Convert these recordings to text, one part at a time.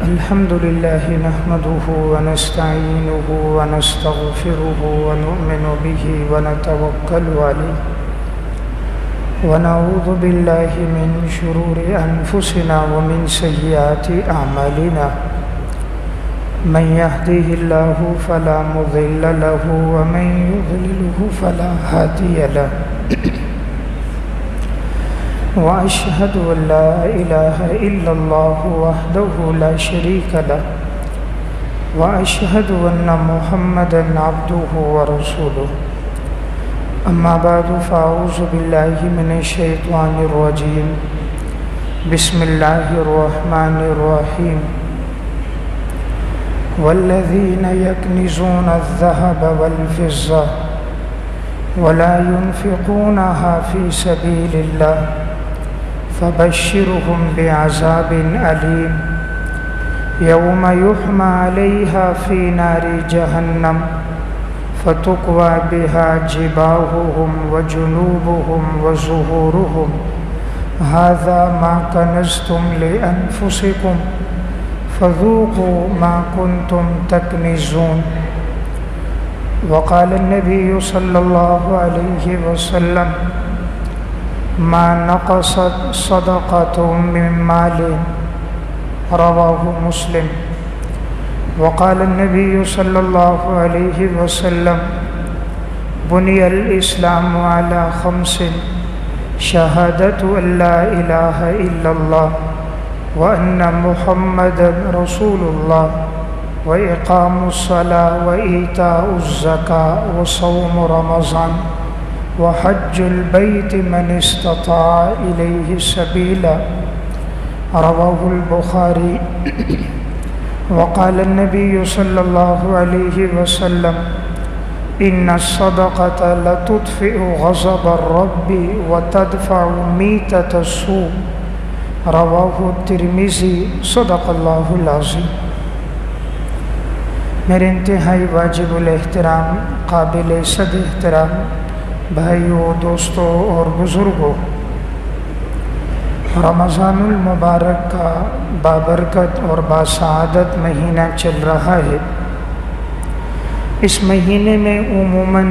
الحمد لله نحمده ونستعينه ونستغفره ونؤمن به ونتوكل عليه ونعوذ بالله من شرور أنفسنا ومن سيئات أعمالنا من يهده الله فلا مضل له ومن يضلله فلا هادي له وأشهد أن لا إله إلا الله وحده لا شريك له وأشهد أن محمدًا عبده ورسوله أما بعد فأعوذ بالله من الشيطان الرجيم بسم الله الرحمن الرحيم والذين يكنزون الذهب والفضة ولا ينفقونها في سبيل الله فبشرهم بعذاب أليم يوم يحمى عليها في نار جهنم فتكوى بها جباههم وجنوبهم وظهورهم هذا ما كنزتم لأنفسكم فذوقوا ما كنتم تكنزون. وقال النبي صلى الله عليه وسلم ما نقصت صدقة من مال رواه مسلم. وقال النبي صلى الله عليه وسلم بني الإسلام على 5 شهادة أن لا إله إلا الله وأن محمدا رسول الله وإقام الصلاة وإيتاء الزكاة وصوم رمضان وحج البيت من استطاع إليه سبيلا رواه البخاري. وقال النبي صلى الله عليه وسلم إن الصدقة لتطفئ غضب الرب وتدفع ميتة السوء رواہ الترمذی صدق اللہ العظیم. میرے انتہائی واجب الاحترام قابل صد احترام بھائیوں، دوستوں اور بزرگوں، رمضان المبارک کا بابرکت اور باسعادت مہینہ چل رہا ہے. اس مہینے میں عموماً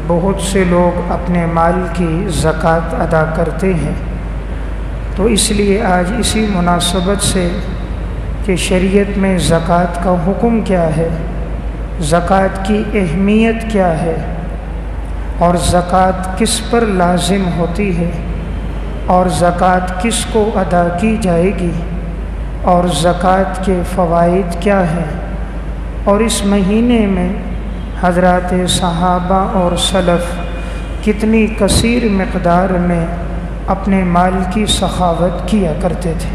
بہت سے لوگ اپنے مال کی زکوٰۃ ادا کرتے ہیں. تو اس لیے آج اسی مناسبت سے کہ شریعت میں زکوٰۃ کا حکم کیا ہے، زکوٰۃ کی اہمیت کیا ہے، اور زکوٰۃ کس پر لازم ہوتی ہے، اور زکوٰۃ کس کو ادا کی جائے گی، اور زکوٰۃ کے فوائد کیا ہیں، اور اس مہینے میں حضرات صحابہ اور سلف کتنی کثیر مقدار میں اپنے مال کی سخاوت کیا کرتے تھے.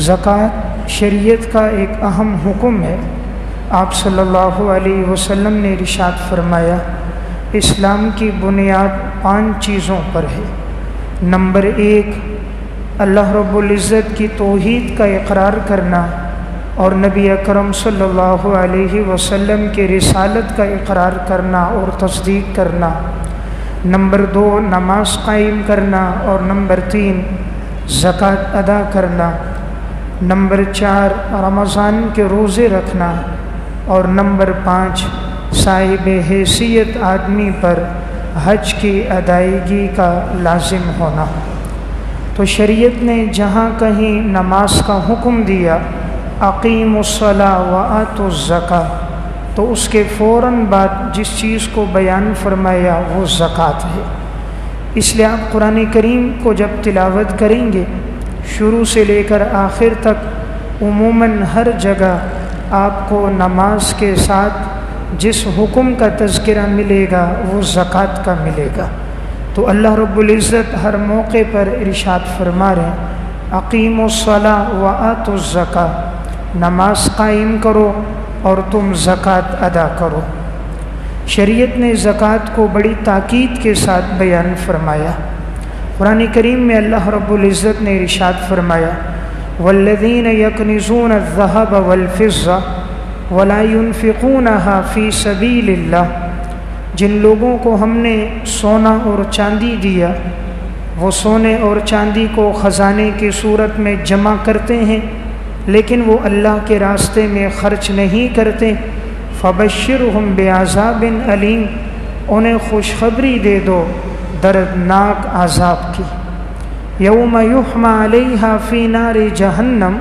زکوٰۃ شریعت کا ایک اہم حکم ہے. آپ صلی اللہ علیہ وسلم نے ارشاد فرمایا اسلام کی بنیاد 5 چیزوں پر ہے. نمبر 1 اللہ رب العزت کی توحید کا اقرار کرنا اور نبی اکرم صلی اللہ علیہ وسلم کے رسالت کا اقرار کرنا اور تصدیق کرنا. نمبر 2 نماز قائم کرنا اور نمبر 3 زکوٰۃ ادا کرنا. نمبر 4 رمضان کے روزے رکھنا اور نمبر 5 صاحب حیثیت آدمی پر حج کی ادائیگی کا لازم ہونا. تو شریعت نے جہاں کہیں نماز کا حکم دیا اقیموا الصلاۃ وآتوا الزکاۃ، تو اس کے فوراً بعد جس چیز کو بیان فرمایا وہ زکوٰۃ ہے. اس لیے آپ قرآن کریم کو جب تلاوت کریں گے شروع سے لے کر آخر تک عموماً ہر جگہ آپ کو نماز کے ساتھ جس حکم کا تذکرہ ملے گا وہ زکوٰۃ کا ملے گا. تو اللہ رب العزت ہر موقع پر ارشاد فرما رہے ہیں اقیموا الصلاۃ وآتوا الزکاۃ، نماز قائم کرو اور تم زکوٰۃ ادا کرو. شریعت نے زکوٰۃ کو بڑی تاکید کے ساتھ بیان فرمایا. قرآن کریم میں اللہ رب العزت نے ارشاد فرمایا والذین یکنزون الذہب والفضہ ولا ينفقونها فی سبیل اللہ، جن لوگوں کو ہم نے سونا اور چاندی دیا وہ سونے اور چاندی کو خزانے کی صورت میں جمع کرتے ہیں لیکن وہ اللہ کے راستے میں خرچ نہیں کرتے، فبشرہم بعذاب علیم، انہیں خوشخبری دے دو دردناک عذاب کی۔ یوم یحمى علیہا فی نار جہنم،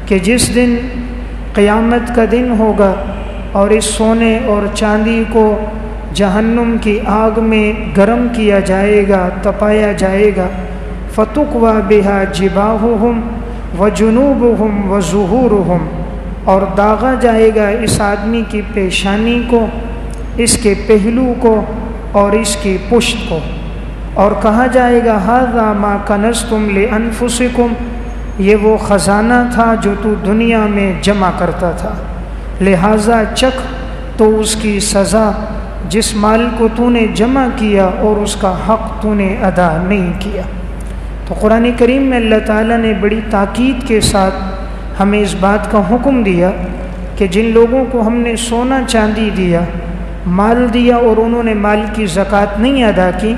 کہ جس دن قیامت کا دن ہوگا اور اس سونے اور چاندی کو جہنم کی آگ میں گرم کیا جائے گا، تپایا جائے گا، فتقوی بہا جباہہم وجنوبہم وظہورہم، اور داغا جائے گا اس آدمی کی پیشانی کو، اس کے پہلو کو اور اس کی پشت کو، اور کہا جائے گا ھذا ما کنزتم لانفسکم، یہ وہ خزانہ تھا جو تو دنیا میں جمع کرتا تھا، لہٰذا چکھ تو اس کی سزا جس مال کو تو نے جمع کیا اور اس کا حق تو نے ادا نہیں کیا۔ تو قرآن کریم میں اللہ تعالیٰ نے بڑی تاکید کے ساتھ ہمیں اس بات کا حکم دیا کہ جن لوگوں کو ہم نے سونا چاندی دیا، مال دیا، اور انہوں نے مال کی زکوٰۃ نہیں ادا کی،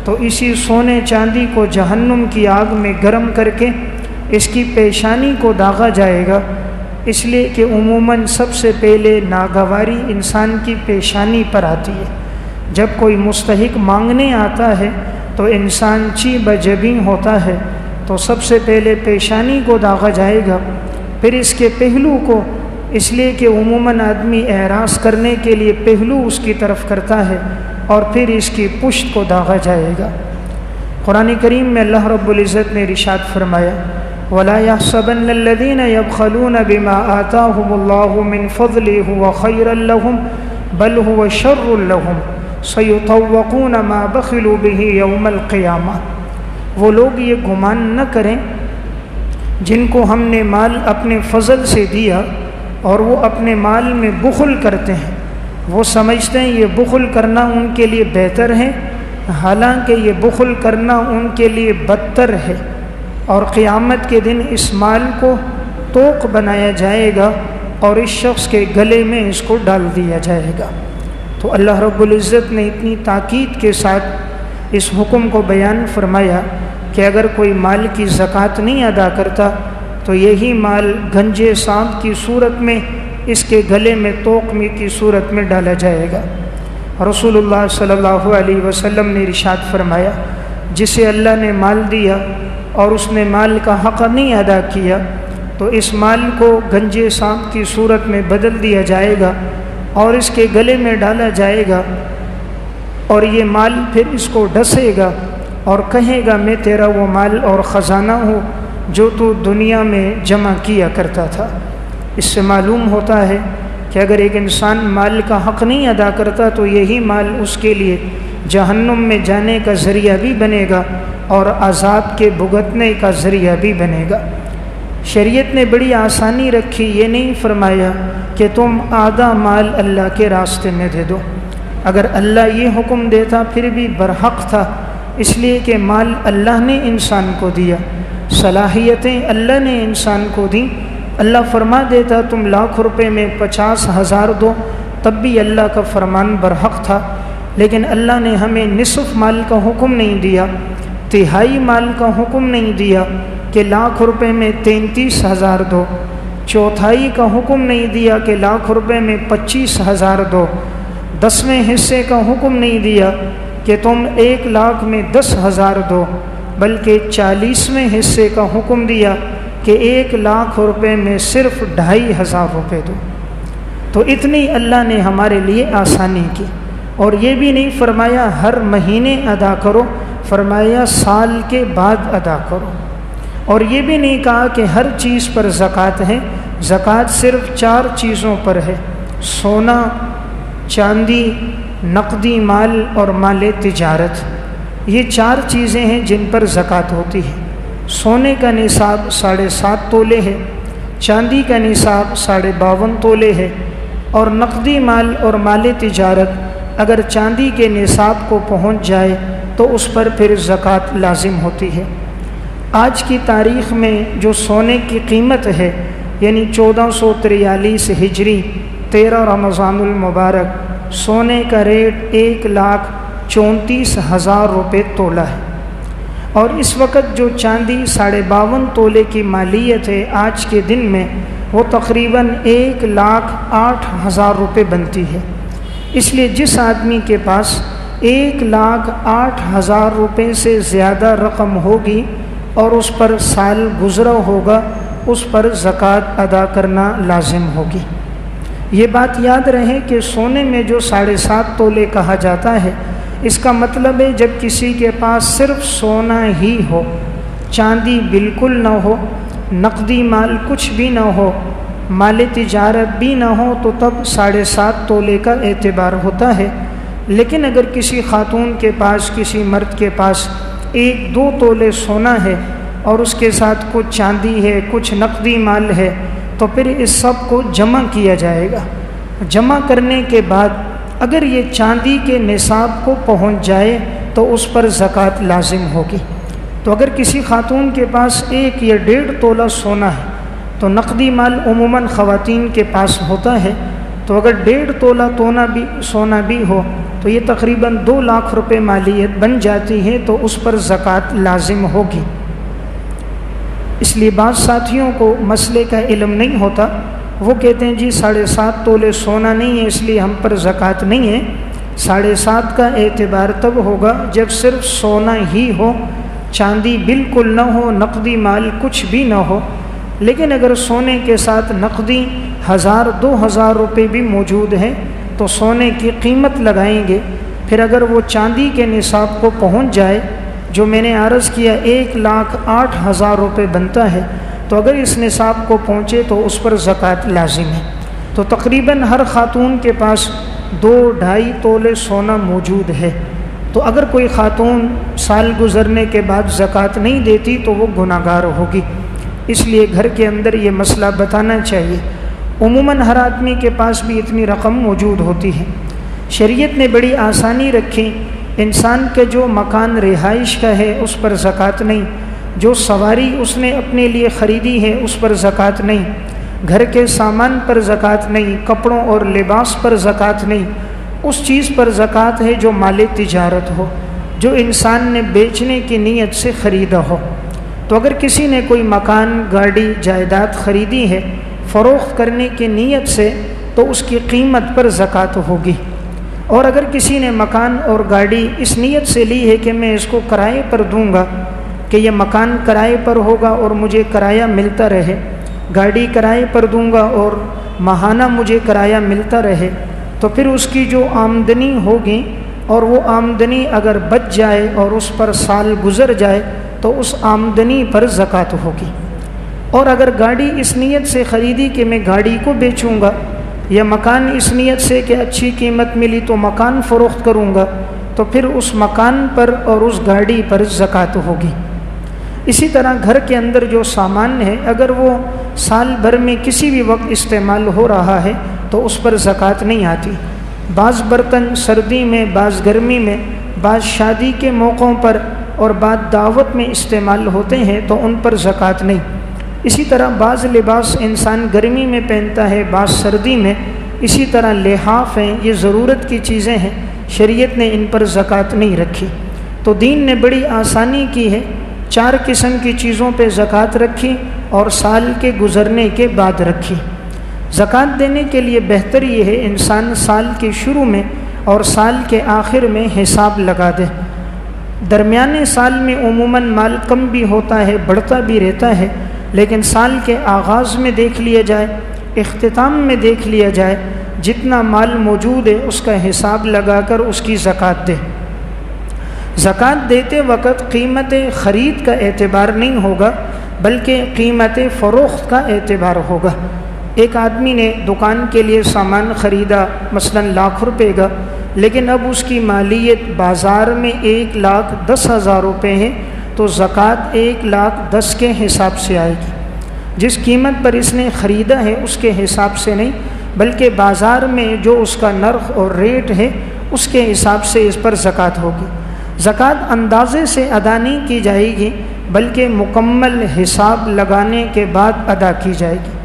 تو اسی سونے چاندی کو جہنم کی آگ میں گرم کر کے اس کی پیشانی کو داغا جائے گا، اس لیے کہ عموماً سب سے پہلے ناگواری انسان کی پیشانی پر آتی ہے۔ جب کوئی مستحق مانگنے آتا ہے تو انسان چی بجبیں ہوتا ہے، تو سب سے پہلے پیشانی کو داغا جائے گا، پھر اس کے پہلو کو، اس لیے کہ عموماً آدمی اعراض کرنے کے لیے پہلو اس کی طرف کرتا ہے، اور پھر اس کی پشت کو داغا جائے گا۔ قرآن کریم میں اللہ رب العزت نے ارشاد فرمایا وَلَا يَحْسَبَنَّ الَّذِينَ يَبْخَلُونَ بِمَا آتَاهُمُ اللَّهُ مِنْ فَضْلِهِ هُوَ خَيْرًا لَهُمْ بَلْ هُوَ شَرٌّ لَهُمْ سَيُطَوَّقُونَ مَا بَخِلُوا بِهِ يَوْمَ الْقِيَامَةِ، وہ لوگ یہ گمان نہ کریں جن کو ہم نے مال اپنے فضل سے دیا اور وہ اپنے مال میں بخل کرتے ہیں، وہ سمجھتے ہیں یہ بخل کرنا ان کے لیے بہتر ہے، حالانکہ یہ بخل کرنا ان کے لیے بدتر ہے، اور قیامت کے دن اس مال کو توق بنایا جائے گا اور اس شخص کے گلے میں اس کو ڈال دیا جائے گا۔ تو اللہ رب العزت نے اتنی تاکید کے ساتھ اس حکم کو بیان فرمایا کہ اگر کوئی مال کی زکوٰۃ نہیں ادا کرتا تو یہی مال گنجے سانپ کی صورت میں اس کے گلے میں توق میں کی صورت میں ڈالا جائے گا۔ رسول اللہ صلی اللہ علیہ وسلم نے ارشاد فرمایا جسے اللہ نے مال دیا اور اس نے مال کا حق نہیں ادا کیا تو اس مال کو گنجے سانپ کی صورت میں بدل دیا جائے گا اور اس کے گلے میں ڈالا جائے گا، اور یہ مال پھر اس کو ڈسے گا اور کہے گا میں تیرا وہ مال اور خزانہ ہوں جو تو دنیا میں جمع کیا کرتا تھا۔ اس سے معلوم ہوتا ہے کہ اگر ایک انسان مال کا حق نہیں ادا کرتا تو یہی مال اس کے لیے جہنم میں جانے کا ذریعہ بھی بنے گا اور عذاب کے بھگتنے کا ذریعہ بھی بنے گا۔ شریعت نے بڑی آسانی رکھی، یہ نہیں فرمایا کہ تم آدھا مال اللہ کے راستے میں دے دو۔ اگر اللہ یہ حکم دیتا پھر بھی برحق تھا، اس لیے کہ مال اللہ نے انسان کو دیا، صلاحیتیں اللہ نے انسان کو دیں۔ اللہ فرما دیتا تم لاکھ روپے میں 50,000 دو، تب بھی اللہ کا فرمان برحق تھا، لیکن اللہ نے ہمیں نصف مال کا حکم نہیں دیا، تہائی مال کا حکم نہیں دیا کہ لاکھ روپے میں 33,000 دو، چوتھائی کا حکم نہیں دیا کہ لاکھ روپے میں 25,000 دو، 10ویں حصے کا حکم نہیں دیا کہ تم 1 لاکھ میں 10,000 دو، بلکہ 40ویں حصے کا حکم دیا کہ 1 لاکھ روپے میں صرف 2,500 روپے دو۔ تو اتنی اللہ نے ہمارے لیے آسانی کی، اور یہ بھی نہیں فرمایا ہر مہینے ادا کرو، فرمایا سال کے بعد ادا کرو، اور یہ بھی نہیں کہا کہ ہر چیز پر زکوٰۃ ہے، زکوٰۃ صرف 4 چیزوں پر ہے: سونا، چاندی، نقدی مال اور مال تجارت۔ یہ 4 چیزیں ہیں جن پر زکوٰۃ ہوتی ہے۔ سونے کا نصاب 7.5 تولے ہے، چاندی کا نصاب 52.5 تولے ہے، اور نقدی مال اور مال تجارت اگر چاندی کے نصاب کو پہنچ جائے تو اس پر پھر زکوٰۃ لازم ہوتی ہے۔ آج کی تاریخ میں جو سونے کی قیمت ہے، یعنی 1443 ہجری 13 رمضان المبارک، سونے کا ریٹ 1,34,000 روپے تولہ ہے۔ اور اس وقت جو چاندی 52.5 تولے کی مالیت ہے آج کے دن میں وہ تقریباً 1,08,000 روپے بنتی ہے۔ اس لیے جس آدمی کے پاس 1,08,000 روپے سے زیادہ رقم ہوگی اور اس پر سال گزرا ہوگا اس پر زکوٰۃ ادا کرنا لازم ہوگی۔ یہ بات یاد رہے کہ سونے میں جو 7.5 تولے کہا جاتا ہے اس کا مطلب ہے جب کسی کے پاس صرف سونا ہی ہو، چاندی بالکل نہ ہو، نقدی مال کچھ بھی نہ ہو، مال تجارت بھی نہ ہو، تو تب 7.5 تولے کا اعتبار ہوتا ہے۔ لیکن اگر کسی خاتون کے پاس، کسی مرد کے پاس 1-2 تولے سونا ہے اور اس کے ساتھ کچھ چاندی ہے، کچھ نقدی مال ہے، تو پھر اس سب کو جمع کیا جائے گا۔ جمع کرنے کے بعد اگر یہ چاندی کے نصاب کو پہنچ جائے تو اس پر زکوٰۃ لازم ہوگی۔ تو اگر کسی خاتون کے پاس 1 یا 1.5 تولہ سونا ہے تو نقدی مال عموماً خواتین کے پاس ہوتا ہے، تو اگر 1.5 تولہ سونا بھی ہو تو یہ تقریباً 2 لاکھ روپے مالیت بن جاتی ہے، تو اس پر زکوٰۃ لازم ہوگی۔ اس لیے بعض ساتھیوں کو مسئلے کا علم نہیں ہوتا، وہ کہتے ہیں جی 7.5 تولے سونا نہیں ہے اس لیے ہم پر زکوٰۃ نہیں ہے۔ 7.5 کا اعتبار تب ہوگا جب صرف سونا ہی ہو، چاندی بالکل نہ ہو، نقدی مال کچھ بھی نہ ہو۔ لیکن اگر سونے کے ساتھ نقدی 1,000-2,000 روپے بھی موجود ہیں تو سونے کی قیمت لگائیں گے، پھر اگر وہ چاندی کے نصاب کو پہنچ جائے جو میں نے عرض کیا 1,08,000 روپے بنتا ہے، تو اگر اس نصاب کو پہنچے تو اس پر زکوٰۃ لازم ہے۔ تو تقریباً ہر خاتون کے پاس 2-2.5 تولے سونا موجود ہے۔ تو اگر کوئی خاتون سال گزرنے کے بعد زکوٰۃ نہیں دیتی تو وہ گناہ گار ہوگی، اس لیے گھر کے اندر یہ مسئلہ بتانا چاہیے۔ عموماً ہر آدمی کے پاس بھی اتنی رقم موجود ہوتی ہے۔ شریعت نے بڑی آسانی رکھی، انسان کے جو مکان رہائش کا ہے اس پر زکوٰۃ نہیں، جو سواری اس نے اپنے لیے خریدی ہے اس پر زکوٰۃ نہیں، گھر کے سامان پر زکوٰۃ نہیں، کپڑوں اور لباس پر زکوٰۃ نہیں، اس چیز پر زکوٰۃ ہے جو مال تجارت ہو، جو انسان نے بیچنے کی نیت سے خریدا ہو۔ تو اگر کسی نے کوئی مکان، گاڑی، جائیداد خریدی ہے فروخت کرنے کی نیت سے تو اس کی قیمت پر زکوٰۃ ہوگی۔ اور اگر کسی نے مکان اور گاڑی اس نیت سے لی ہے کہ میں اس کو کرائے پر دوں گا، کہ یہ مکان کرائے پر ہوگا اور مجھے کرایہ ملتا رہے، گاڑی کرائے پر دوں گا اور ماہانہ مجھے کرایہ ملتا رہے، تو پھر اس کی جو آمدنی ہوگی اور وہ آمدنی اگر بچ جائے اور اس پر سال گزر جائے تو اس آمدنی پر زکوٰۃ ہوگی۔ اور اگر گاڑی اس نیت سے خریدی کہ میں گاڑی کو بیچوں گا، یا مکان اس نیت سے کہ اچھی قیمت ملی تو مکان فروخت کروں گا، تو پھر اس مکان پر اور اس گاڑی پر زکوٰۃ ہوگی۔ اسی طرح گھر کے اندر جو سامان ہے اگر وہ سال بھر میں کسی بھی وقت استعمال ہو رہا ہے تو اس پر زکوٰۃ نہیں آتی۔ بعض برتن سردی میں، بعض گرمی میں، بعض شادی کے موقعوں پر اور بعض دعوت میں استعمال ہوتے ہیں تو ان پر زکوٰۃ نہیں۔ اسی طرح بعض لباس انسان گرمی میں پہنتا ہے، بعض سردی میں، اسی طرح لحاف ہیں، یہ ضرورت کی چیزیں ہیں، شریعت نے ان پر زکوٰۃ نہیں رکھی۔ تو دین نے بڑی آسانی کی ہے، 4 قسم کی چیزوں پہ زکوٰۃ رکھی اور سال کے گزرنے کے بعد رکھی۔ زکوٰۃ دینے کے لیے بہتر یہ ہے انسان سال کے شروع میں اور سال کے آخر میں حساب لگا دے۔ درمیانے سال میں عموماً مال کم بھی ہوتا ہے، بڑھتا بھی رہتا ہے، لیکن سال کے آغاز میں دیکھ لیا جائے، اختتام میں دیکھ لیا جائے، جتنا مال موجود ہے اس کا حساب لگا کر اس کی زکوٰۃ دے۔ زکوٰۃ دیتے وقت قیمت خرید کا اعتبار نہیں ہوگا بلکہ قیمت فروخت کا اعتبار ہوگا۔ ایک آدمی نے دکان کے لیے سامان خریدا مثلاً 1,00,000 روپے کا، لیکن اب اس کی مالیت بازار میں 1,10,000 روپے ہے، تو زکوٰۃ 1,10,000 کے حساب سے آئے گی۔ جس قیمت پر اس نے خریدا ہے اس کے حساب سے نہیں بلکہ بازار میں جو اس کا نرخ اور ریٹ ہے اس کے حساب سے اس پر زکوٰۃ ہوگی۔ زکوٰۃ اندازے سے ادا نہیں کی جائے گی بلکہ مکمل حساب لگانے کے بعد ادا کی جائے گی۔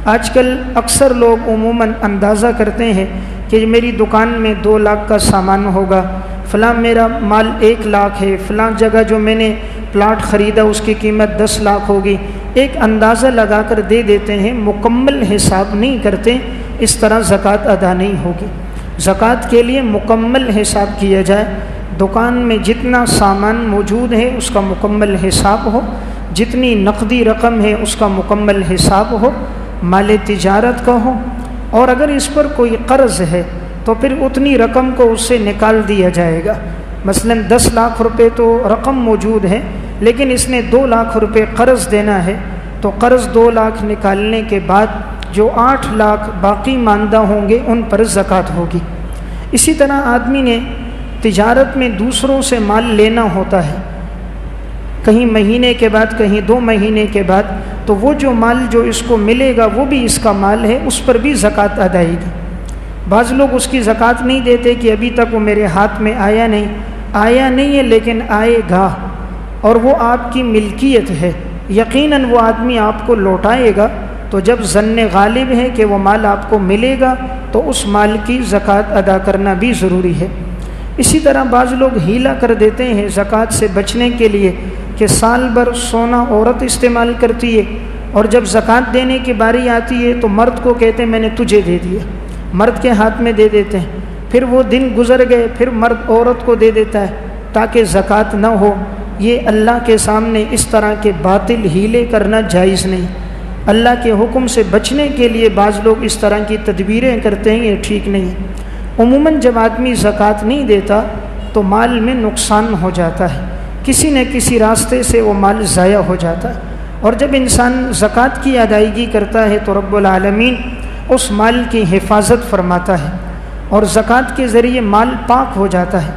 آج کل اکثر لوگ عموماً اندازہ کرتے ہیں کہ میری دکان میں 2 لاکھ کا سامان ہوگا، فلاں میرا مال 1 لاکھ ہے، فلاں جگہ جو میں نے پلاٹ خریدا اس کی قیمت 10 لاکھ ہوگی، ایک اندازہ لگا کر دے دیتے ہیں، مکمل حساب نہیں کرتے، اس طرح زکوٰۃ ادا نہیں ہوگی۔ زکوٰۃ کے لیے مکمل حساب کیا جائے، دکان میں جتنا سامان موجود ہے اس کا مکمل حساب ہو، جتنی نقدی رقم ہے اس کا مکمل حساب ہو، مال تجارت کا ہو، اور اگر اس پر کوئی قرض ہے تو پھر اتنی رقم کو اس سے نکال دیا جائے گا۔ مثلا 10 لاکھ روپے تو رقم موجود ہے، لیکن اس نے 2 لاکھ روپے قرض دینا ہے، تو قرض 2 لاکھ نکالنے کے بعد جو 8 لاکھ باقی ماندہ ہوں گے ان پر زکوٰۃ ہوگی۔ اسی طرح آدمی نے تجارت میں دوسروں سے مال لینا ہوتا ہے، کہیں مہینے کے بعد کہیں 2 مہینے کے بعد، تو وہ جو مال جو اس کو ملے گا وہ بھی اس کا مال ہے، اس پر بھی زکوٰۃ ادائے گی۔ بعض لوگ اس کی زکوٰۃ نہیں دیتے کہ ابھی تک وہ میرے ہاتھ میں آیا نہیں ہے لیکن آئے گا، اور وہ آپ کی ملکیت ہے، یقیناً وہ آدمی آپ کو لوٹائے گا، تو جب ظن غالب ہے کہ وہ مال آپ کو ملے گا تو اس مال کی زکوٰۃ ادا کرنا بھی ضروری ہے۔ اسی طرح بعض لوگ ہیلا کر دیتے ہیں زکوٰۃ سے بچنے کے لیے کہ سال بھر سونا عورت استعمال کرتی ہے، اور جب زکوٰۃ دینے کی باری آتی ہے تو مرد کو کہتے ہیں میں نے تجھے دے دیا، مرد کے ہاتھ میں دے دیتے ہیں، پھر وہ دن گزر گئے، پھر مرد عورت کو دے دیتا ہے تاکہ زکوٰۃ نہ ہو۔ یہ اللہ کے سامنے اس طرح کے باطل ہیلے کرنا جائز نہیں۔ اللہ کے حکم سے بچنے کے لیے بعض لوگ اس طرح کی تدبیریں کرتے ہیں، یہ ٹھیک نہیں ہے۔ عموماً جب آدمی زکوٰۃ نہیں دیتا تو مال میں نقصان ہو جاتا ہے، کسی نہ کسی راستے سے وہ مال ضائع ہو جاتا ہے، اور جب انسان زکوٰۃ کی ادائیگی کرتا ہے تو رب العالمین اس مال کی حفاظت فرماتا ہے، اور زکوٰۃ کے ذریعے مال پاک ہو جاتا ہے۔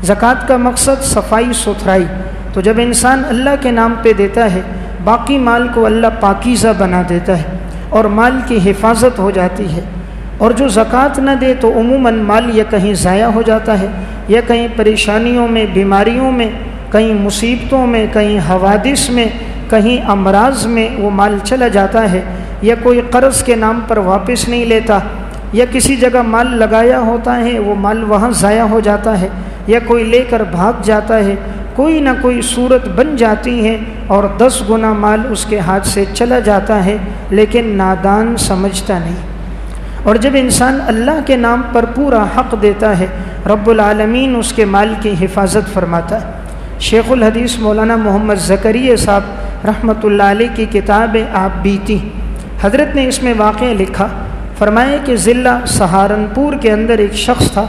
زکوٰۃ کا مقصد صفائی ستھرائی، تو جب انسان اللہ کے نام پہ دیتا ہے باقی مال کو اللہ پاکیزہ بنا دیتا ہے اور مال کی حفاظت ہو جاتی ہے۔ اور جو زکوٰۃ نہ دے تو عموماً مال یا کہیں ضائع ہو جاتا ہے، یا کہیں پریشانیوں میں، بیماریوں میں، کہیں مصیبتوں میں، کہیں حوادث میں، کہیں امراض میں وہ مال چلا جاتا ہے، یا کوئی قرض کے نام پر واپس نہیں لیتا، یا کسی جگہ مال لگایا ہوتا ہے وہ مال وہاں ضائع ہو جاتا ہے، یا کوئی لے کر بھاگ جاتا ہے، کوئی نہ کوئی صورت بن جاتی ہے اور 10 گنا مال اس کے ہاتھ سے چلا جاتا ہے، لیکن نادان سمجھتا نہیں۔ اور جب انسان اللہ کے نام پر پورا حق دیتا ہے رب العالمین اس کے مال کی حفاظت فرماتا ہے۔ شیخ الحدیث مولانا محمد زکریا صاحب رحمۃ اللہ علیہ کی کتاب آپ بیتی، حضرت نے اس میں واقعہ لکھا، فرمایا کہ ضلع سہارنپور کے اندر ایک شخص تھا،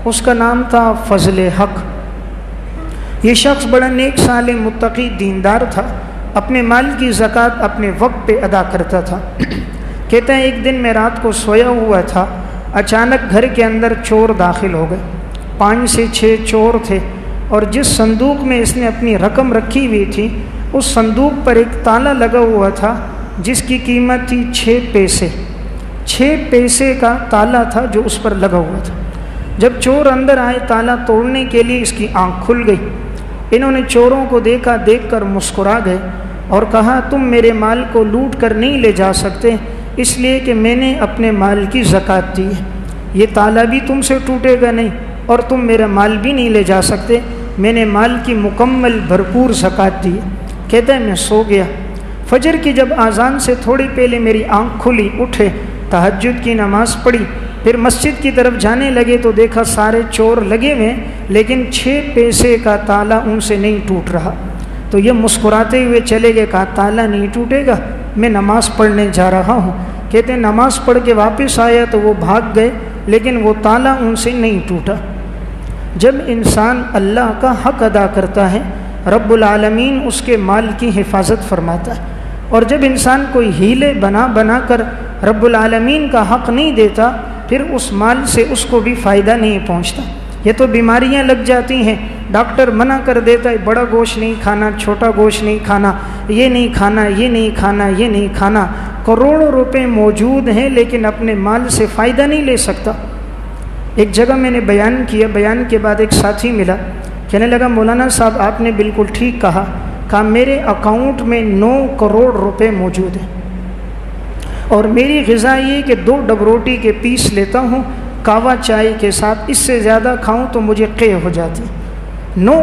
اس کا نام تھا فضل حق۔ یہ شخص بڑا نیک صالح متقی دیندار تھا، اپنے مال کی زکوٰۃ اپنے وقت پہ ادا کرتا تھا۔ کہتا ہے ایک دن میں رات کو سویا ہوا تھا، اچانک گھر کے اندر چور داخل ہو گئے، 5 سے 6 چور تھے، اور جس صندوق میں اس نے اپنی رقم رکھی ہوئی تھی اس صندوق پر ایک تالا لگا ہوا تھا جس کی قیمت تھی 6 پیسے۔ 6 پیسے کا تالا تھا جو اس پر لگا ہوا تھا۔ جب چور اندر آئے تالا توڑنے کے لیے اس کی آنکھ کھل گئی، انہوں نے چوروں کو دیکھا، دیکھ کر مسکرا گئے اور کہا تم میرے مال کو لوٹ کر نہیں لے جا سکتے، اس لیے کہ میں نے اپنے مال کی زکوٰۃ دی ہے، یہ تالا بھی تم سے ٹوٹے گا نہیں اور تم میرا مال بھی نہیں لے جا سکتے، میں نے مال کی مکمل بھرپور زکوٰۃ دی ہے۔ کہتا ہے میں سو گیا، فجر کی جب اذان سے تھوڑی پہلے میری آنکھ کھلی، اٹھے، تہجد کی نماز پڑھی، پھر مسجد کی طرف جانے لگے تو دیکھا سارے چور لگے ہوئے، لیکن 6 پیسے کا تالا ان سے نہیں ٹوٹ رہا۔ تو یہ مسکراتے ہوئے چلے گئے، کہا تالا نہیں ٹوٹے گا، میں نماز پڑھنے جا رہا ہوں۔ کہتے ہیں نماز پڑھ کے واپس آیا تو وہ بھاگ گئے، لیکن وہ تالا ان سے نہیں ٹوٹا۔ جب انسان اللہ کا حق ادا کرتا ہے رب العالمین اس کے مال کی حفاظت فرماتا ہے، اور جب انسان کوئی ہیلے بنا کر رب العالمین کا حق نہیں دیتا پھر اس مال سے اس کو بھی فائدہ نہیں پہنچتا۔ یہ تو بیماریاں لگ جاتی ہیں، ڈاکٹر منع کر دیتا ہے بڑا گوشت نہیں کھانا، چھوٹا گوشت نہیں کھانا، یہ نہیں کھانا، یہ نہیں کھانا، یہ نہیں کھانا، کروڑوں روپے موجود ہیں لیکن اپنے مال سے فائدہ نہیں لے سکتا۔ ایک جگہ میں نے بیان کیا، بیان کے بعد ایک ساتھی ملا، کہنے لگا مولانا صاحب آپ نے بالکل ٹھیک کہا میرے اکاؤنٹ میں 9 کروڑ روپے موجود ہیں، اور میری غذا یہ کہ 2 ڈبروٹی کے پیس لیتا ہوں کاوا چائے کے ساتھ، اس سے زیادہ کھاؤں تو مجھے قے ہو جاتی۔ 9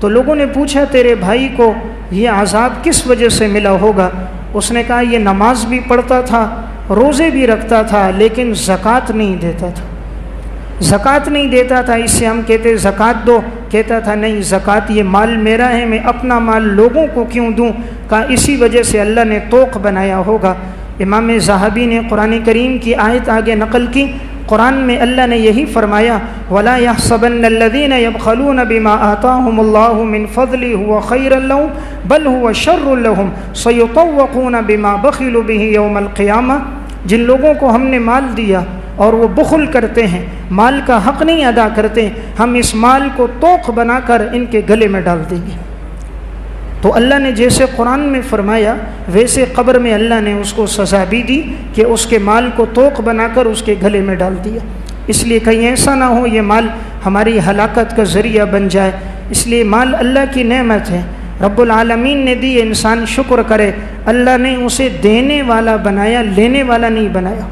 تو لوگوں نے پوچھا تیرے بھائی کو یہ عذاب کس وجہ سے ملا ہوگا؟ اس نے کہا یہ نماز بھی پڑھتا تھا، روزے بھی رکھتا تھا، لیکن زکوٰۃ نہیں دیتا تھا، زکوٰۃ نہیں دیتا تھا۔ اس سے ہم کہتے زکوٰۃ دو، کہتا تھا نہیں زکوٰۃ یہ مال میرا ہے، میں اپنا مال لوگوں کو کیوں دوں؟ کہا اسی وجہ سے اللہ نے طوق بنایا ہوگا۔ امام ذہبی نے قرآن کریم کی آیت آگے نقل کی، قرآن میں اللہ نے یہی فرمایا وَلَا يَحْسَبَنَّ الَّذِينَ يَبْخَلُونَ بِمَا آتَاهُمُ اللَّهُ مِنْ فَضْلِهِ هُوَ خَيْرًا لَهُمْ بَلْ هُوَ شَرٌّ لَهُمْ سَيُطَوَّقُونَ بِمَا بَخِلُوا بِهِ يَوْمَ الْقِيَامَةِ۔ جن لوگوں کو ہم نے مال دیا اور وہ بخل کرتے ہیں، مال کا حق نہیں ادا کرتے، ہم اس مال کو طوق بنا کر ان کے گلے میں ڈال دیں گے۔ تو اللہ نے جیسے قرآن میں فرمایا ویسے قبر میں اللہ نے اس کو سزا بھی دی کہ اس کے مال کو طوق بنا کر اس کے گلے میں ڈال دیا۔ اس لیے کہیں ایسا نہ ہو یہ مال ہماری ہلاکت کا ذریعہ بن جائے۔ اس لیے مال اللہ کی نعمت ہے، رب العالمین نے دی، انسان شکر کرے۔ اللہ نے اسے دینے والا بنایا، لینے والا نہیں بنایا۔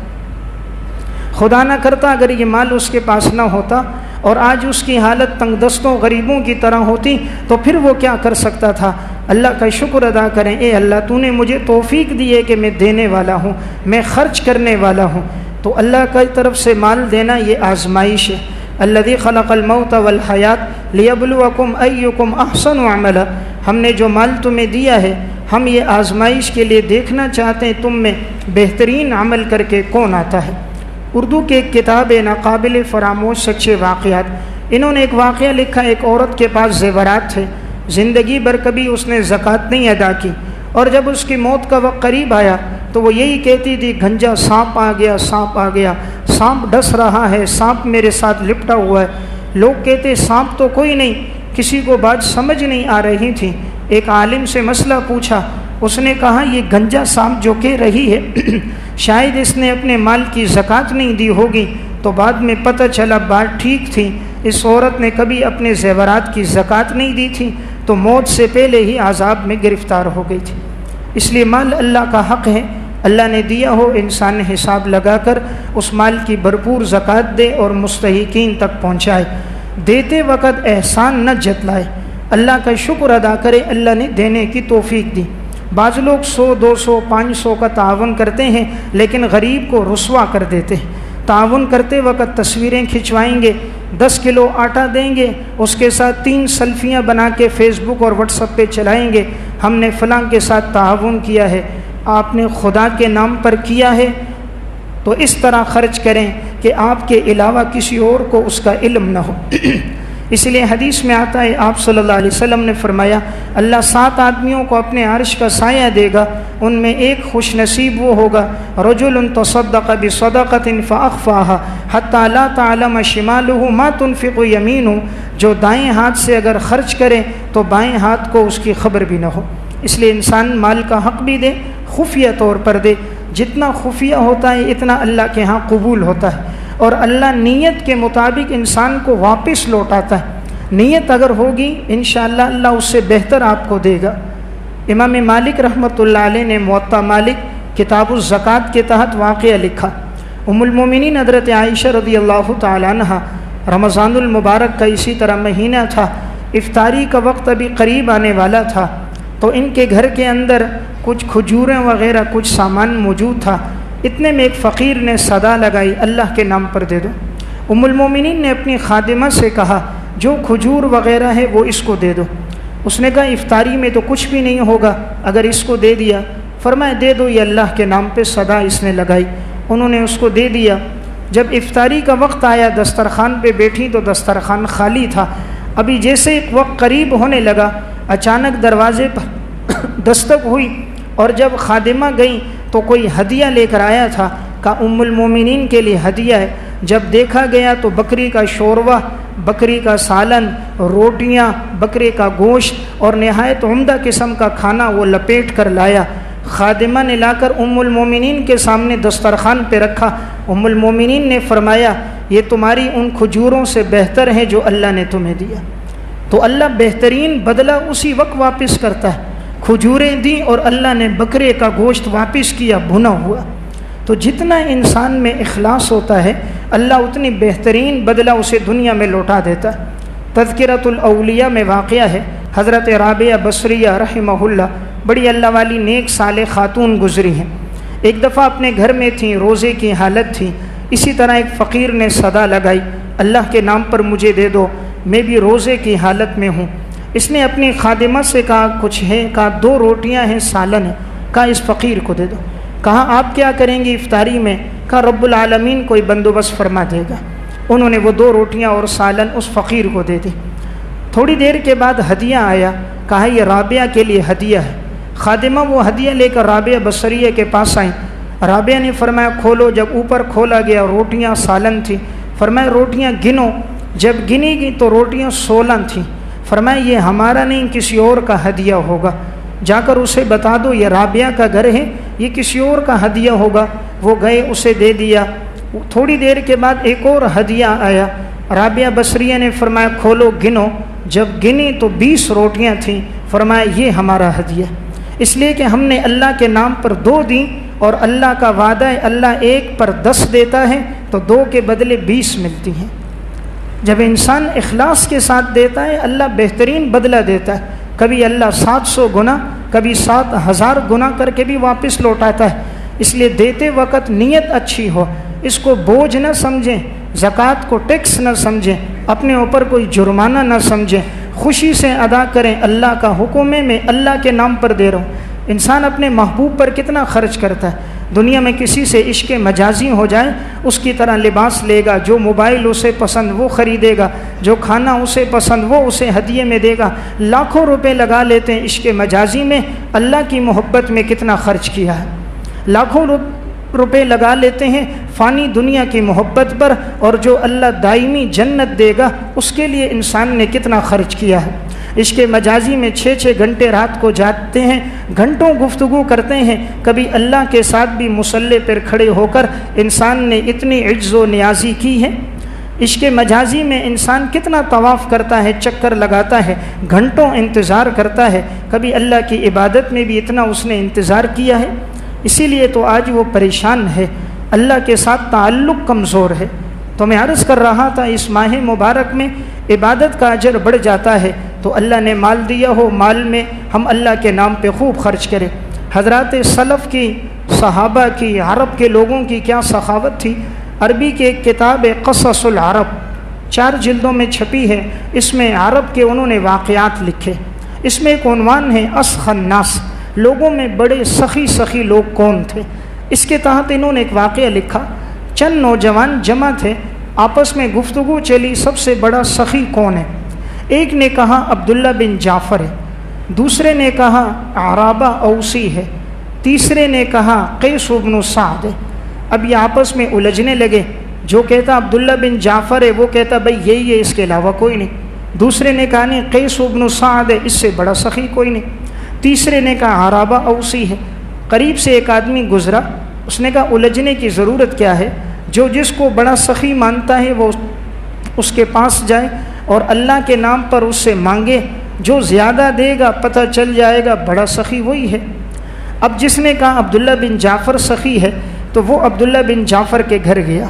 خدا نہ کرتا اگر یہ مال اس کے پاس نہ ہوتا اور آج اس کی حالت تنگ دستوں غریبوں کی طرح ہوتی تو پھر وہ کیا کر سکتا تھا؟ اللہ کا شکر ادا کریں، اے اللہ تو نے مجھے توفیق دی ہے کہ میں دینے والا ہوں، میں خرچ کرنے والا ہوں۔ تو اللہ کی طرف سے مال دینا یہ آزمائش ہے۔ الذی خلق الموت والحیات لیبلوکم ایکم احسن عملا۔ ہم نے جو مال تمہیں دیا ہے ہم یہ آزمائش کے لیے دیکھنا چاہتے ہیں تم میں بہترین عمل کر کے کون آتا ہے۔ اردو کی ایک کتاب ہے ناقابل فراموش سچے واقعات، انہوں نے ایک واقعہ لکھا، ایک عورت کے پاس زیورات تھے، زندگی بھر کبھی اس نے زکوٰۃ نہیں ادا کی، اور جب اس کی موت کا وقت قریب آیا تو وہ یہی کہتی تھی گھنجا سانپ آ گیا، سانپ آ گیا، سانپ ڈس رہا ہے، سانپ میرے ساتھ لپٹا ہوا ہے۔ لوگ کہتے سانپ تو کوئی نہیں، کسی کو بات سمجھ نہیں آ رہی تھی۔ ایک عالم سے مسئلہ پوچھا، اس نے کہا یہ گنجا سانپ جو کہہ رہی ہے شاید اس نے اپنے مال کی زکوٰۃ نہیں دی ہوگی۔ تو بعد میں پتہ چلا بات ٹھیک تھی، اس عورت نے کبھی اپنے زیورات کی زکوٰۃ نہیں دی تھی تو موت سے پہلے ہی عذاب میں گرفتار ہو گئی تھی۔ اس لیے مال اللہ کا حق ہے، اللہ نے دیا ہو، انسان نے حساب لگا کر اس مال کی بھرپور زکوٰۃ دے اور مستحقین تک پہنچائے۔ دیتے وقت احسان نہ جتلائے، اللہ کا شکر ادا کرے، اللہ نے دینے کی توفیق دی۔ بعض لوگ 100 200 500 کا تعاون کرتے ہیں لیکن غریب کو رسوا کر دیتے ہیں۔ تعاون کرتے وقت تصویریں کھنچوائیں گے، 10 کلو آٹا دیں گے، اس کے ساتھ 3 سیلفیاں بنا کے فیس بک اور واٹس ایپ پہ چلائیں گے، ہم نے فلاں کے ساتھ تعاون کیا ہے۔ آپ نے خدا کے نام پر کیا ہے تو اس طرح خرچ کریں کہ آپ کے علاوہ کسی اور کو اس کا علم نہ ہو۔ اس لیے حدیث میں آتا ہے، آپ صلی اللہ علیہ وسلم نے فرمایا اللہ 7 آدمیوں کو اپنے عرش کا سایہ دے گا، ان میں ایک خوش نصیب وہ ہوگا رجل تصدق بصدقۃ فاخفاها حتى لا تعلم شماله ما تنفق يمينه، جو دائیں ہاتھ سے اگر خرچ کرے تو بائیں ہاتھ کو اس کی خبر بھی نہ ہو۔ اس لیے انسان مال کا حق بھی دے، خفیہ طور پر دے، جتنا خفیہ ہوتا ہے اتنا اللہ کے ہاں قبول ہوتا ہے، اور اللہ نیت کے مطابق انسان کو واپس لوٹاتا ہے۔ نیت اگر ہوگی انشاءاللہ اللہ اس سے بہتر آپ کو دے گا۔ امام مالک رحمۃ اللہ علیہ نے موطا مالک کتاب الزکوٰۃ کے تحت واقعہ لکھا۔ ام المومنین حضرت عائشہ رضی اللہ تعالی عنہ، رمضان المبارک کا اسی طرح مہینہ تھا، افطاری کا وقت ابھی قریب آنے والا تھا، تو ان کے گھر کے اندر کچھ کھجوریں وغیرہ کچھ سامان موجود تھا۔ اتنے میں ایک فقیر نے صدا لگائی اللہ کے نام پر دے دو۔ ام المومنین نے اپنی خادمہ سے کہا جو کھجور وغیرہ ہے وہ اس کو دے دو۔ اس نے کہا افطاری میں تو کچھ بھی نہیں ہوگا اگر اس کو دے دیا۔ فرمایا دے دو، یہ اللہ کے نام پہ صدا اس نے لگائی۔ انہوں نے اس کو دے دیا۔ جب افطاری کا وقت آیا دسترخوان پہ بیٹھی تو دسترخوان خالی تھا۔ ابھی جیسے ایک وقت قریب ہونے لگا اچانک دروازے پر دستک ہوئی، اور جب خادمہ گئیں تو کوئی ہدیہ لے کر آیا تھا، کہا ام المومنین کے لیے ہدیہ ہے۔ جب دیکھا گیا تو بکری کا شوروا، بکری کا سالن، روٹیاں، بکرے کا گوشت اور نہایت عمدہ قسم کا کھانا وہ لپیٹ کر لایا۔ خادمہ نے لا کر ام المومنین کے سامنے دسترخوان پہ رکھا۔ ام المومنین نے فرمایا یہ تمہاری ان کھجوروں سے بہتر ہے جو اللہ نے تمہیں دیا۔ تو اللہ بہترین بدلہ اسی وقت واپس کرتا ہے۔ کھجوریں دیں اور اللہ نے بکرے کا گوشت واپس کیا بھنا ہوا۔ تو جتنا انسان میں اخلاص ہوتا ہے اللہ اتنی بہترین بدلہ اسے دنیا میں لوٹا دیتا ہے۔ تذکرۃ الاولیاء میں واقعہ ہے، حضرت رابعہ بصریہ رحمہ اللہ بڑی اللہ والی نیک صالح خاتون گزری ہیں۔ ایک دفعہ اپنے گھر میں تھیں، روزے کی حالت تھی، اسی طرح ایک فقیر نے صدا لگائی، اللہ کے نام پر مجھے دے دو، میں بھی روزے کی حالت میں ہوں۔ اس نے اپنی خادمہ سے کہا کچھ ہے؟ کہا 2 روٹیاں ہیں، سالن ہے۔ کہا اس فقیر کو دے دو۔ کہا آپ کیا کریں گے افطاری میں؟ کہا رب العالمین کوئی بندوبست فرما دے گا۔ انہوں نے وہ 2 روٹیاں اور سالن اس فقیر کو دے دی۔ تھوڑی دیر کے بعد ہدیہ آیا، کہا یہ رابعہ کے لیے ہدیہ ہے۔ خادمہ وہ ہدیہ لے کر رابعہ بصریہ کے پاس آئیں۔ رابعہ نے فرمایا کھولو۔ جب اوپر کھولا گیا روٹیاں سالن تھی، فرمایا روٹیاں گنو۔ جب گنی گئی تو روٹیاں 16 تھیں۔ فرمایا یہ ہمارا نہیں، کسی اور کا ہدیہ ہوگا، جا کر اسے بتا دو یہ رابعہ کا گھر ہے، یہ کسی اور کا ہدیہ ہوگا۔ وہ گئے، اسے دے دیا۔ تھوڑی دیر کے بعد ایک اور ہدیہ آیا۔ رابعہ بصریہ نے فرمایا کھولو گنو۔ جب گنی تو 20 روٹیاں تھیں۔ فرمایا یہ ہمارا ہدیہ، اس لیے کہ ہم نے اللہ کے نام پر 2 دیں، اور اللہ کا وعدہ ہے اللہ 1 پر 10 دیتا ہے تو 2 کے بدلے 20 ملتی ہیں۔ جب انسان اخلاص کے ساتھ دیتا ہے اللہ بہترین بدلہ دیتا ہے۔ کبھی اللہ 700 گنا، کبھی 7000 گنا کر کے بھی واپس لوٹاتا ہے۔ اس لیے دیتے وقت نیت اچھی ہو، اس کو بوجھ نہ سمجھیں، زکوٰۃ کو ٹیکس نہ سمجھیں، اپنے اوپر کوئی جرمانہ نہ سمجھیں، خوشی سے ادا کریں۔ اللہ کا حکم ہے میں اللہ کے نام پر دے رہا ہوں۔ انسان اپنے محبوب پر کتنا خرچ کرتا ہے۔ دنیا میں کسی سے عشق مجازی ہو جائے اس کی طرح لباس لے گا، جو موبائل اسے پسند وہ خریدے گا، جو کھانا اسے پسند وہ اسے ہدیے میں دے گا۔ لاکھوں روپے لگا لیتے ہیں عشق مجازی میں، اللہ کی محبت میں کتنا خرچ کیا ہے؟ لاکھوں روپے لگا لیتے ہیں فانی دنیا کی محبت پر، اور جو اللہ دائمی جنت دے گا اس کے لیے انسان نے کتنا خرچ کیا ہے۔ عشق مجازی میں 6 گھنٹے رات کو جاتے ہیں، گھنٹوں گفتگو کرتے ہیں۔ کبھی اللہ کے ساتھ بھی مصلی پر کھڑے ہو کر انسان نے اتنی عجز و نیازی کی ہے۔ عشق مجازی میں انسان کتنا طواف کرتا ہے، چکر لگاتا ہے، گھنٹوں انتظار کرتا ہے۔ کبھی اللہ کی عبادت میں بھی اتنا اس نے انتظار کیا ہے۔ اسی لیے تو آج وہ پریشان ہے، اللہ کے ساتھ تعلق کمزور ہے۔ تو میں عرض کر رہا تھا اس ماہ مبارک میں عبادت کا اجر بڑھ جاتا ہے، تو اللہ نے مال دیا ہو، مال میں ہم اللہ کے نام پہ خوب خرچ کریں۔ حضرات سلف کی، صحابہ کی، عرب کے لوگوں کی کیا سخاوت تھی۔ عربی کی ایک کتاب ہے قصص العرب، 4 جلدوں میں چھپی ہے۔ اس میں عرب کے انہوں نے واقعات لکھے۔ اس میں ایک عنوان ہے اسخی الناس، لوگوں میں بڑے سخی لوگ کون تھے۔ اس کے تحت انہوں نے ایک واقعہ لکھا۔ چند نوجوان جمع تھے، آپس میں گفتگو چلی سب سے بڑا سخی کون ہے۔ ایک نے کہا عبداللہ بن جعفر ہے، دوسرے نے کہا عرابہ اوسی ہے، تیسرے نے کہا قیس بن سعد ہے۔ اب یہ آپس میں الجھنے لگے، جو کہتا عبداللہ بن جعفر ہے وہ کہتا بھئی یہی ہے، اس کے علاوہ کوئی نہیں۔ دوسرے نے کہا نہیں قیس بن سعد ہے، اس سے بڑا سخی کوئی نہیں۔ تیسرے نے کہا عرابہ اوسی ہے۔ قریب سے ایک آدمی گزرا، اس نے کہا الجھنے کی ضرورت کیا ہے، جو جس کو بڑا سخی مانتا ہے وہ اس کے پاس جائے اور اللہ کے نام پر اس سے مانگے، جو زیادہ دے گا پتہ چل جائے گا بڑا سخی وہی ہے۔ اب جس نے کہا عبداللہ بن جعفر سخی ہے تو وہ عبداللہ بن جعفر کے گھر گیا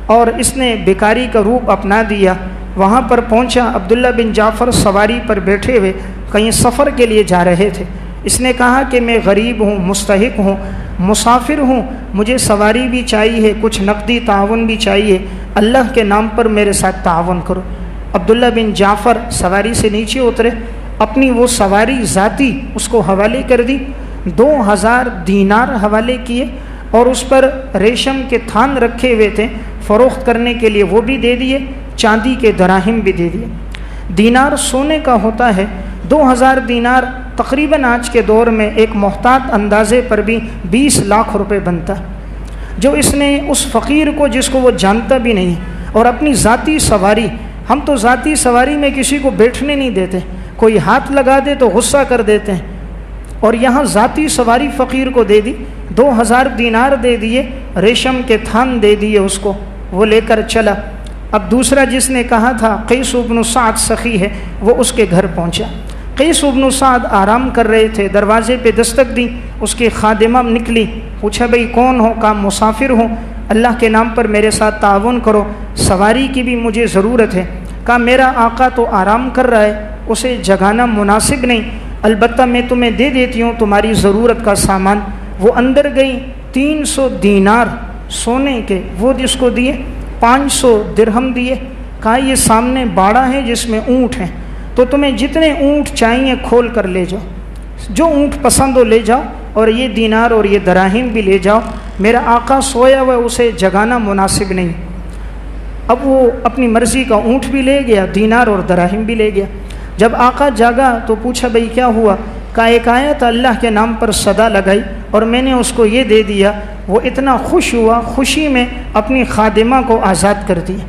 اور اس نے بیکاری کا روپ اپنا دیا۔ وہاں پر پہنچا، عبداللہ بن جعفر سواری پر بیٹھے ہوئے کہیں سفر کے لیے جا رہے تھے۔ اس نے کہا کہ میں غریب ہوں، مستحق ہوں، مسافر ہوں، مجھے سواری بھی چاہیے، کچھ نقدی تعاون بھی چاہیے، اللہ کے نام پر میرے ساتھ تعاون کرو۔ عبداللہ بن جعفر سواری سے نیچے اترے، اپنی وہ سواری ذاتی اس کو حوالے کر دی، 2000 دینار حوالے کیے، اور اس پر ریشم کے تھان رکھے ہوئے تھے فروخت کرنے کے لیے، وہ بھی دے دیے، چاندی کے دراہم بھی دے دیے۔ دینار سونے کا ہوتا ہے، 2000 دینار تقریباً آج کے دور میں ایک محتاط اندازے پر بھی 20 لاکھ روپے بنتا، جو اس نے اس فقیر کو جس کو وہ جانتا بھی نہیں، اور اپنی ذاتی سواری، ہم تو ذاتی سواری میں کسی کو بیٹھنے نہیں دیتے، کوئی ہاتھ لگا دے تو غصہ کر دیتے ہیں، اور یہاں ذاتی سواری فقیر کو دے دی، 2000 دینار دے دیے، ریشم کے تھان دے دیے اس کو، وہ لے کر چلا۔ اب دوسرا جس نے کہا تھا قیس بن سعد سخی ہے، وہ اس کے گھر پہنچا۔ قیس بن سعد آرام کر رہے تھے، دروازے پہ دستک دی، اس کی خادمہ نکلی، پوچھا بھئی کون ہو؟ کہا مسافر ہوں، اللہ کے نام پر میرے ساتھ تعاون کرو، سواری کی بھی مجھے ضرورت ہے۔ کہا میرا آقا تو آرام کر رہا ہے، اسے جگانا مناسب نہیں، البتہ میں تمہیں دے دیتی ہوں تمہاری ضرورت کا سامان۔ وہ اندر گئی، 300 دینار سونے کے وہ جس کو دیے، 500 درہم دیے، کہا یہ سامنے باڑا ہے جس میں اونٹ ہیں، تو تمہیں جتنے اونٹ چاہیے کھول کر لے جاؤ، جو اونٹ پسند ہو لے جاؤ، اور یہ دینار اور یہ دراہم بھی لے جاؤ، میرا آقا سویا ہوا اسے جگانا مناسب نہیں۔ اب وہ اپنی مرضی کا اونٹ بھی لے گیا، دینار اور دراہم بھی لے گیا۔ جب آقا جاگا تو پوچھا بھئی کیا ہوا؟ کہا ایک آیت اللہ کے نام پر صدا لگائی اور میں نے اس کو یہ دے دیا، وہ اتنا خوش ہوا، خوشی میں اپنی خادمہ کو آزاد کر دیا۔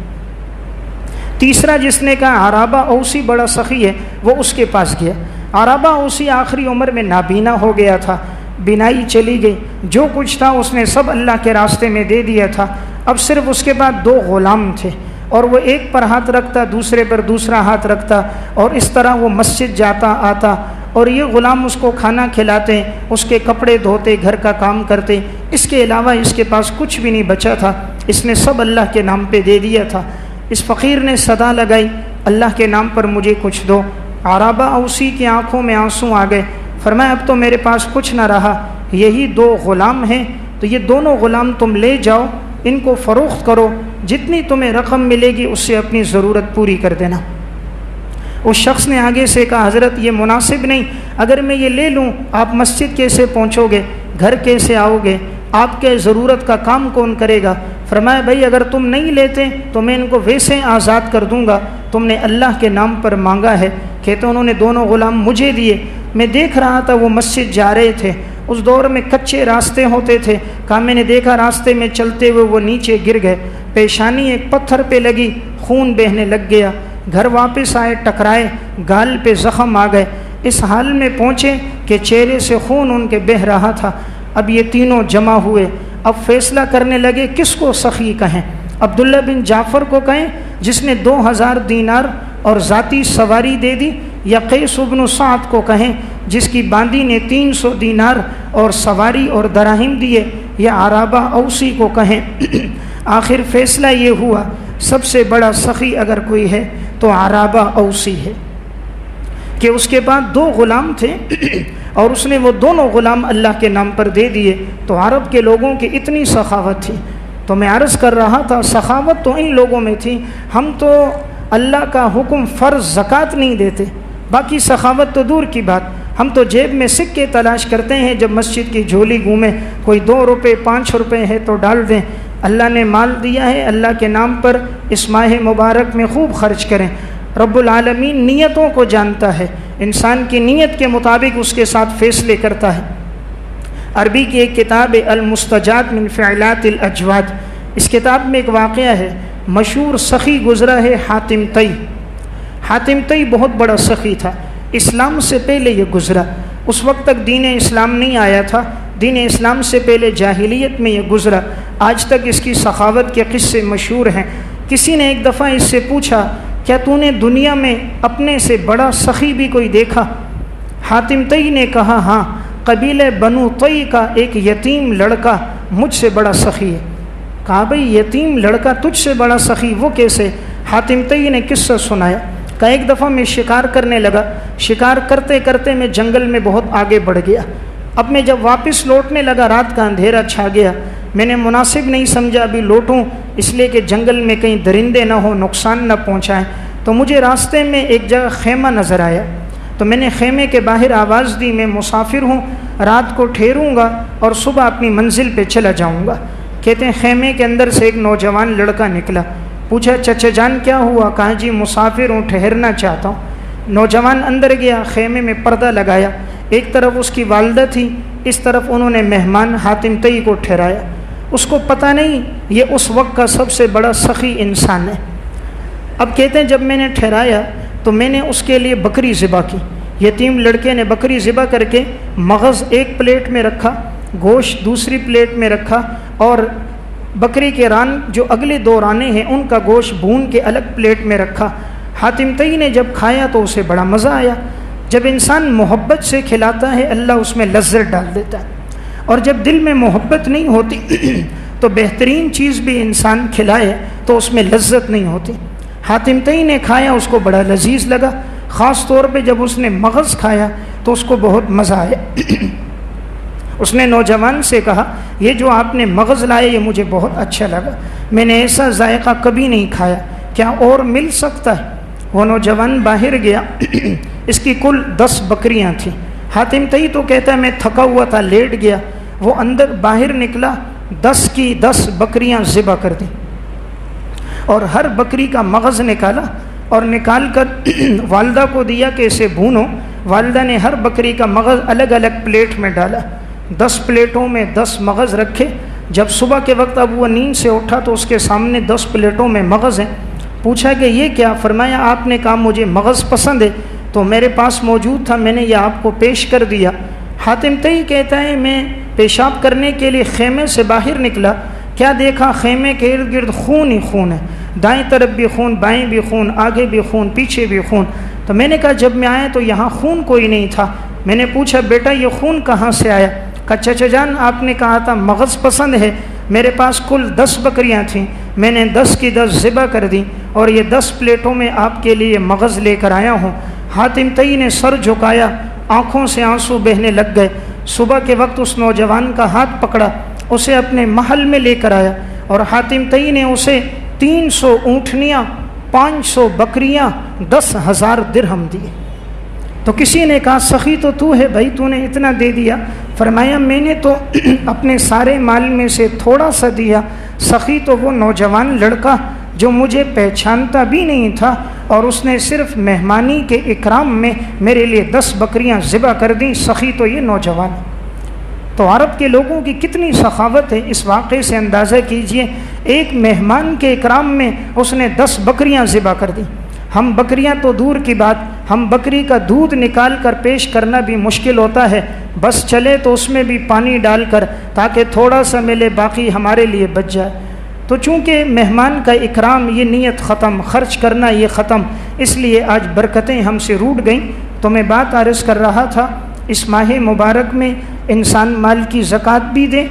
تیسرا جس نے کہا عرابہ اوسی بڑا سخی ہے، وہ اس کے پاس گیا۔ عرابہ اوسی آخری عمر میں نابینا ہو گیا تھا، بینائی چلی گئی، جو کچھ تھا اس نے سب اللہ کے راستے میں دے دیا تھا۔ اب صرف اس کے بعد 2 غلام تھے، اور وہ ایک پر ہاتھ رکھتا، دوسرے پر دوسرا ہاتھ رکھتا، اور اس طرح وہ مسجد جاتا آتا، اور یہ غلام اس کو کھانا کھلاتے، اس کے کپڑے دھوتے، گھر کا کام کرتے۔ اس کے علاوہ اس کے پاس کچھ بھی نہیں بچا تھا، اس نے سب اللہ کے نام پہ دے دیا تھا۔ اس فقیر نے صدا لگائی اللہ کے نام پر مجھے کچھ دو۔ عرابہ اوسی کی آنکھوں میں آنسو آ گئے، فرمایا اب تو میرے پاس کچھ نہ رہا، یہی 2 غلام ہیں، تو یہ دونوں غلام تم لے جاؤ، ان کو فروخت کرو، جتنی تمہیں رقم ملے گی اس سے اپنی ضرورت پوری کر دینا۔ اس شخص نے آگے سے کہا حضرت یہ مناسب نہیں، اگر میں یہ لے لوں آپ مسجد کیسے پہنچو گے، گھر کیسے آؤ گے، آپ کے ضرورت کا کام کون کرے گا؟ فرمایا بھائی اگر تم نہیں لیتے تو میں ان کو ویسے آزاد کر دوں گا، تم نے اللہ کے نام پر مانگا ہے۔ کہتے انہوں نے دونوں غلام مجھے دیے، میں دیکھ رہا تھا وہ مسجد جا رہے تھے، اس دور میں کچے راستے ہوتے تھے، کہا میں نے دیکھا راستے میں چلتے ہوئے وہ نیچے گر گئے، پیشانی ایک پتھر پہ لگی، خون بہنے لگ گیا، گھر واپس آئے ٹکرائے، گال پہ زخم آ گئے، اس حال میں پہنچے کہ چہرے سے خون ان کے بہہ رہا تھا۔ اب یہ تینوں جمع ہوئے، اب فیصلہ کرنے لگے کس کو سخی کہیں، عبداللہ بن جعفر کو کہیں جس نے 2000 دینار اور ذاتی سواری دے دی، یا قیس بن سعد کو کہیں جس کی باندی نے 300 دینار اور سواری اور دراہم دیے، یا عرابہ اوسی کو کہیں۔ آخر فیصلہ یہ ہوا سب سے بڑا سخی اگر کوئی ہے تو عرابہ اوسی ہے، کہ اس کے بعد 2 غلام تھے اور اس نے وہ دونوں غلام اللہ کے نام پر دے دیے۔ تو عرب کے لوگوں کی اتنی سخاوت تھی، تو میں عرض کر رہا تھا سخاوت تو ان لوگوں میں تھی، ہم تو اللہ کا حکم فرض زکوٰۃ نہیں دیتے، باقی سخاوت تو دور کی بات، ہم تو جیب میں سکے تلاش کرتے ہیں، جب مسجد کی جھولی گھومیں کوئی 2 روپے 5 روپے ہے تو ڈال دیں، اللہ نے مال دیا ہے اللہ کے نام پر، اس ماہ مبارک میں خوب خرچ کریں۔ رب العالمین نیتوں کو جانتا ہے، انسان کی نیت کے مطابق اس کے ساتھ فیصلے کرتا ہے۔ عربی کی ایک کتاب المستجاد من فعلات الاجواد، اس کتاب میں ایک واقعہ ہے، مشہور سخی گزرا ہے حاتم طئی۔ حاتم طئی بہت بڑا سخی تھا، اسلام سے پہلے یہ گزرا، اس وقت تک دین اسلام نہیں آیا تھا، دین اسلام سے پہلے جاہلیت میں یہ گزرا، آج تک اس کی سخاوت کے قصے مشہور ہیں۔ کسی نے ایک دفعہ اس سے پوچھا کیا تو نے دنیا میں اپنے سے بڑا سخی بھی کوئی دیکھا؟ حاتم طئی نے کہا ہاں، قبیلہ بنو طئی کا ایک یتیم لڑکا مجھ سے بڑا سخی ہے۔ کہا بھئی یتیم لڑکا تجھ سے بڑا سخی، وہ کیسے؟ حاتم طئی نے قصہ سنایا، کہا ایک دفعہ میں شکار کرنے لگا، شکار کرتے کرتے میں جنگل میں بہت آگے بڑھ گیا، اب میں جب واپس لوٹنے لگا رات کا اندھیرا چھا گیا، میں نے مناسب نہیں سمجھا ابھی لوٹوں، اس لیے کہ جنگل میں کہیں درندے نہ ہو، نقصان نہ پہنچائیں، تو مجھے راستے میں ایک جگہ خیمہ نظر آیا، تو میں نے خیمے کے باہر آواز دی میں مسافر ہوں، رات کو ٹھہروں گا اور صبح اپنی منزل پہ چلا جاؤں گا۔ کہتے ہیں خیمے کے اندر سے ایک نوجوان لڑکا نکلا، پوچھا چچا جان کیا ہوا؟ کہا جی مسافر ہوں، ٹھہرنا چاہتا ہوں۔ نوجوان اندر گیا، خیمے میں پردہ لگایا، ایک طرف اس کی والدہ تھی، اس طرف انہوں نے مہمان حاتم طئی کو ٹھہرایا، اس کو پتہ نہیں یہ اس وقت کا سب سے بڑا سخی انسان ہے۔ اب کہتے ہیں جب میں نے ٹھہرایا تو میں نے اس کے لیے بکری ذبح کی، یتیم لڑکے نے بکری ذبح کر کے مغز ایک پلیٹ میں رکھا، گوشت دوسری پلیٹ میں رکھا، اور بکری کے ران جو اگلے 2 رانے ہیں ان کا گوشت بھون کے الگ پلیٹ میں رکھا۔ حاتم طئی نے جب کھایا تو اسے بڑا مزہ آیا۔ جب انسان محبت سے کھلاتا ہے اللہ اس میں لذت ڈال دیتا ہے، اور جب دل میں محبت نہیں ہوتی تو بہترین چیز بھی انسان کھلائے تو اس میں لذت نہیں ہوتی۔ حاتم طئی نے کھایا، اس کو بڑا لذیذ لگا، خاص طور پہ جب اس نے مغز کھایا تو اس کو بہت مزہ آیا۔ اس نے نوجوان سے کہا یہ جو آپ نے مغز لائے یہ مجھے بہت اچھا لگا، میں نے ایسا ذائقہ کبھی نہیں کھایا، کیا اور مل سکتا ہے؟ وہ نوجوان باہر گیا، اس کی کل 10 بکریاں تھیں۔ حاتم طئی تو کہتا ہے میں تھکا ہوا تھا، لیٹ گیا۔ وہ اندر باہر نکلا، 10 کی 10 بکریاں ذبح کر دیں اور ہر بکری کا مغز نکالا اور نکال کر والدہ کو دیا کہ اسے بھونو۔ والدہ نے ہر بکری کا مغز الگ الگ پلیٹ میں ڈالا، 10 پلیٹوں میں 10 مغز رکھے۔ جب صبح کے وقت اب وہ نیند سے اٹھا تو اس کے سامنے 10 پلیٹوں میں مغز ہیں۔ پوچھا کہ یہ کیا؟ فرمایا آپ نے کہا مجھے مغز پسند ہے تو میرے پاس موجود تھا، میں نے یہ آپ کو پیش کر دیا۔ حاتم طئی کہتا ہے میں پیشاب کرنے کے لیے خیمے سے باہر نکلا، کیا دیکھا خیمے کے ارد گرد خون ہی خون ہے، دائیں طرف بھی خون، بائیں بھی خون، آگے بھی خون، پیچھے بھی خون۔ تو میں نے کہا جب میں آیا تو یہاں خون کوئی نہیں تھا۔ میں نے پوچھا بیٹا یہ خون کہاں سے آیا؟ کہا چچا جان آپ نے کہا تھا مغز پسند ہے، میرے پاس کل 10 بکریاں تھیں، میں نے 10 کی 10 ذبح کر دی اور یہ 10 پلیٹوں میں آپ کے لیے مغز لے کر آیا ہوں۔ حاتم طئی نے سر جھکایا، آنکھوں سے آنسو بہنے لگ گئے۔ صبح کے وقت اس نوجوان کا ہاتھ پکڑا، اسے اپنے محل میں لے کر آیا اور حاتم طئی نے اسے 300 اونٹنیاں، 500 بکریاں، 10,000 درہم دیے۔ تو کسی نے کہا سخی تو ہے بھائی، تو نے اتنا دے دیا۔ فرمایا میں نے تو اپنے سارے مال میں سے تھوڑا سا دیا، سخی تو وہ نوجوان لڑکا جو مجھے پہچانتا بھی نہیں تھا اور اس نے صرف مہمانی کے اکرام میں میرے لیے 10 بکریاں ذبح کر دیں، سخی تو یہ نوجوان ہے۔ تو عرب کے لوگوں کی کتنی سخاوت ہے، اس واقعے سے اندازہ کیجئے، ایک مہمان کے اکرام میں اس نے 10 بکریاں ذبح کر دیں۔ ہم بکریاں تو دور کی بات، ہم بکری کا دودھ نکال کر پیش کرنا بھی مشکل ہوتا ہے، بس چلے تو اس میں بھی پانی ڈال کر تاکہ تھوڑا سا ملے، باقی ہمارے لیے بچ جائے۔ تو چونکہ مہمان کا اکرام یہ نیت ختم، خرچ کرنا یہ ختم، اس لیے آج برکتیں ہم سے روٹ گئیں۔ تو میں بات عرض کر رہا تھا اس ماہ مبارک میں انسان مال کی زکوٰۃ بھی دے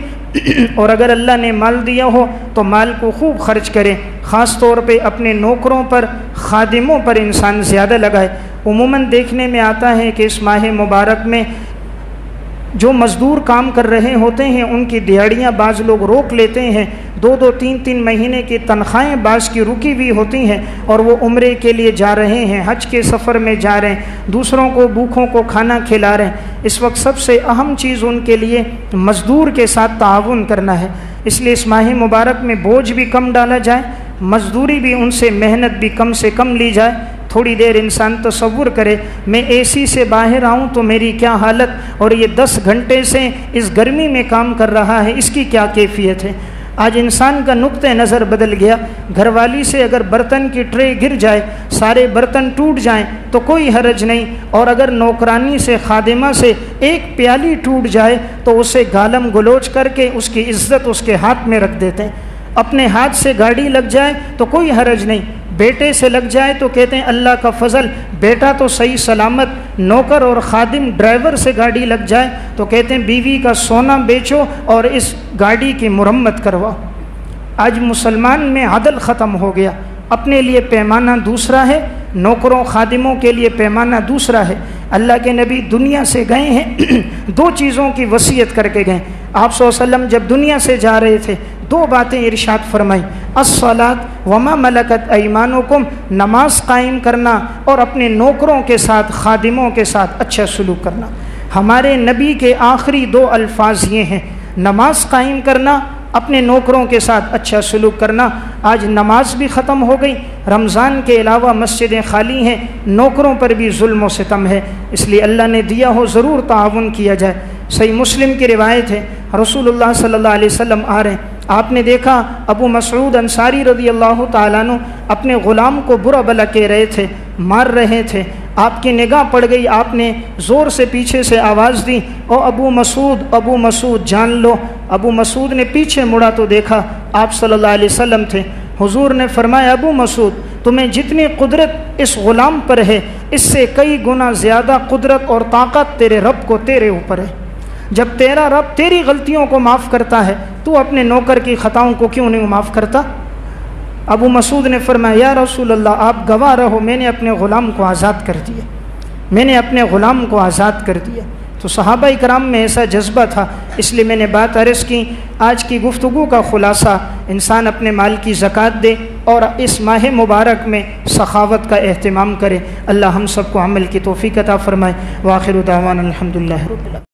اور اگر اللہ نے مال دیا ہو تو مال کو خوب خرچ کرے، خاص طور پہ اپنے نوکروں پر، خادموں پر انسان زیادہ لگائے۔ عموماً دیکھنے میں آتا ہے کہ اس ماہ مبارک میں جو مزدور کام کر رہے ہوتے ہیں ان کی دیہڑیاں بعض لوگ روک لیتے ہیں، 2-2 3-3 مہینے کی تنخواہیں بعض کی رکی ہوئی ہوتی ہیں اور وہ عمرے کے لیے جا رہے ہیں، حج کے سفر میں جا رہے ہیں، دوسروں کو بھوکھوں کو کھانا کھلا رہے ہیں۔ اس وقت سب سے اہم چیز ان کے لیے مزدور کے ساتھ تعاون کرنا ہے، اس لیے اس ماہ مبارک میں بوجھ بھی کم ڈالا جائے، مزدوری بھی ان سے، محنت بھی کم سے کم لی جائے۔ تھوڑی دیر انسان تصور کرے میں اے سی سے باہر آؤں تو میری کیا حالت، اور یہ 10 گھنٹے سے اس گرمی میں کام کر رہا ہے، اس کی کیا کیفیت ہے۔ آج انسان کا نقطہ نظر بدل گیا، گھر والی سے اگر برتن کی ٹرے گر جائے، سارے برتن ٹوٹ جائیں تو کوئی حرج نہیں، اور اگر نوکرانی سے، خادمہ سے ایک پیالی ٹوٹ جائے تو اسے گالم گلوچ کر کے اس کی عزت اس کے ہاتھ میں رکھ دیتے ہیں۔ اپنے ہاتھ سے گاڑی لگ جائے تو کوئی حرج نہیں، بیٹے سے لگ جائے تو کہتے ہیں اللہ کا فضل، بیٹا تو صحیح سلامت، نوکر اور خادم ڈرائیور سے گاڑی لگ جائے تو کہتے ہیں بیوی کا سونا بیچو اور اس گاڑی کی مرمت کرواؤ۔ آج مسلمان میں عدل ختم ہو گیا، اپنے لیے پیمانہ دوسرا ہے، نوکروں خادموں کے لیے پیمانہ دوسرا ہے۔ اللہ کے نبی دنیا سے گئے ہیں 2 چیزوں کی وصیت کر کے گئے۔ آپ صلی اللہ علیہ وسلم جب دنیا سے جا رہے تھے 2 باتیں ارشاد فرمائی، الصلاۃ وما ملکت ایمانکم، نماز قائم کرنا اور اپنے نوکروں کے ساتھ، خادموں کے ساتھ اچھا سلوک کرنا۔ ہمارے نبی کے آخری 2 الفاظ یہ ہیں، نماز قائم کرنا، اپنے نوکروں کے ساتھ اچھا سلوک کرنا۔ آج نماز بھی ختم ہو گئی، رمضان کے علاوہ مسجدیں خالی ہیں، نوکروں پر بھی ظلم و ستم ہے، اس لیے اللہ نے دیا ہو ضرور تعاون کیا جائے۔ صحیح مسلم کی روایت ہے، رسول اللہ صلی اللہ علیہ وسلم آ رہے ہیں، آپ نے دیکھا ابو مسعود انصاری رضی اللہ تعالیٰ عنہ اپنے غلام کو برا بھلا کہہ رہے تھے، مار رہے تھے، آپ کی نگاہ پڑ گئی، آپ نے زور سے پیچھے سے آواز دی، او ابو مسعود جان لو۔ ابو مسعود نے پیچھے مڑا تو دیکھا آپ صلی اللہ علیہ وسلم تھے۔ حضور نے فرمایا ابو مسعود تمہیں جتنی قدرت اس غلام پر ہے اس سے کئی گنا زیادہ قدرت اور طاقت تیرے رب کو تیرے اوپر ہے۔ جب تیرا رب تیری غلطیوں کو معاف کرتا ہے تو اپنے نوکر کی خطاؤں کو کیوں نہیں معاف کرتا؟ ابو مسعود نے فرمایا یا رسول اللہ آپ گواہ رہو، میں نے اپنے غلام کو آزاد کر دیا، میں نے اپنے غلام کو آزاد کر دیا۔ تو صحابہ کرام میں ایسا جذبہ تھا، اس لیے میں نے بات عرض کی۔ آج کی گفتگو کا خلاصہ، انسان اپنے مال کی زکوٰۃ دے اور اس ماہ مبارک میں سخاوت کا اہتمام کرے۔ اللہ ہم سب کو عمل کی توفیق عطا فرمائے۔ وآخر دعوانا الحمدللہ رب العالمین۔